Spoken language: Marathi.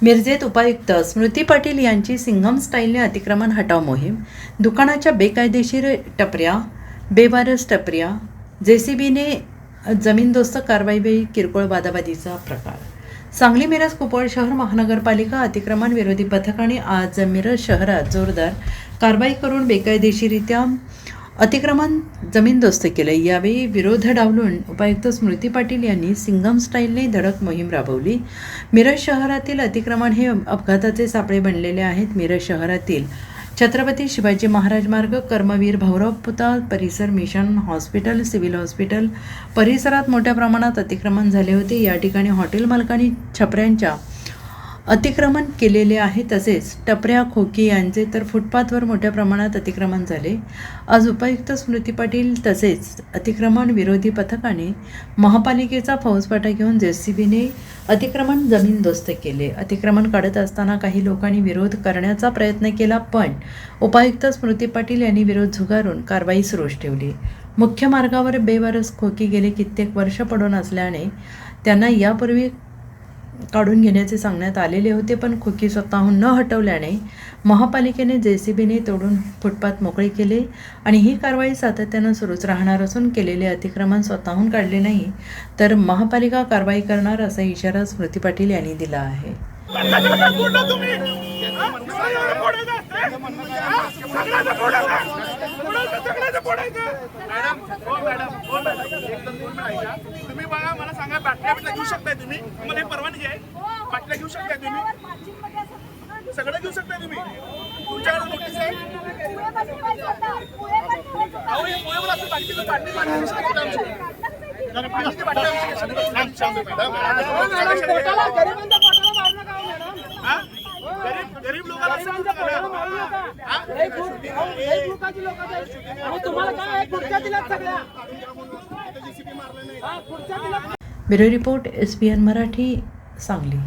मिरजेत उपायुक्त स्मृती पाटील यांची सिंघम स्टाईलने अतिक्रमण हटाव मोहीम, दुकानाच्या बेकायदेशीर टपऱ्या, बेवारस टपऱ्या, जेसीबीने जमीनदोस्त कारवाईवेळी किरकोळ वादावादीचा प्रकार. सांगली मिरज कुपवाड शहर महानगरपालिका अतिक्रमण विरोधी पथकाने आज मिरज शहरात जोरदार कारवाई करून बेकायदेशीरित्या अतिक्रमण जमीनदोस्त केले. यावेळी विरोध डावलून उपायुक्त स्मृती पाटील यांनी सिंघम स्टाईलने धडक मोहीम राबवली. मिरज शहरातील अतिक्रमण हे अपघाताचे सापळे बनलेले आहेत. मिरज शहरातील छत्रपती शिवाजी महाराज मार्ग, कर्मवीर भाऊराव पुतळा परिसर, मिशन हॉस्पिटल, सिव्हिल हॉस्पिटल परिसरात मोठ्या प्रमाणात अतिक्रमण झाले होते. या ठिकाणी हॉटेल मालकांनी छपऱ्यांच्या अतिक्रमण केलेले आहे. तसेच टपऱ्या, खोकी यांचे तर फुटपाथवर मोठ्या प्रमाणात अतिक्रमण झाले. आज उपायुक्त स्मृती पाटील तसेच अतिक्रमण विरोधी पथकाने महापालिकेचा फौजफाटा घेऊन जेसीबीने अतिक्रमण जमीनदोस्त केले. अतिक्रमण काढत असताना काही लोकांनी विरोध करण्याचा प्रयत्न केला, पण उपायुक्त स्मृती पाटील यांनी विरोध झुगारून कारवाई सुरूच ठेवली. मुख्य मार्गावर बेवारस खोकी गेले कित्येक वर्ष पडून असल्याने त्यांना यापूर्वी काढून घेण्याचे सांगण्यात आलेले होते, पण खोकी स्वतःहून न हटवल्याने महापालिकेने जेसीबीने तोडून फुटपाथ मोकळे केले आणि ही कारवाई सातत्यानं सुरूच राहणार असून केलेले अतिक्रमण स्वतःहून काढले नाही तर महापालिका कारवाई करणार असा इशारा स्मृती पाटील यांनी दिला आहे. तुम्ही बघा, मला सांगा, बाटल्या घेऊ शकताय तुम्ही? तुम्हाला परवानगी आहे? बाटल्या घेऊ शकताय तुम्ही? सगळं घेऊ शकताय तुम्ही? तुमच्याकडे नोटीस आहे? अहो, हे पोहे मला असं बाटलीचं बाटली बाटली सांगितलं आमची. गरीब लोकांना bureau report SBN Marathi, Sangli.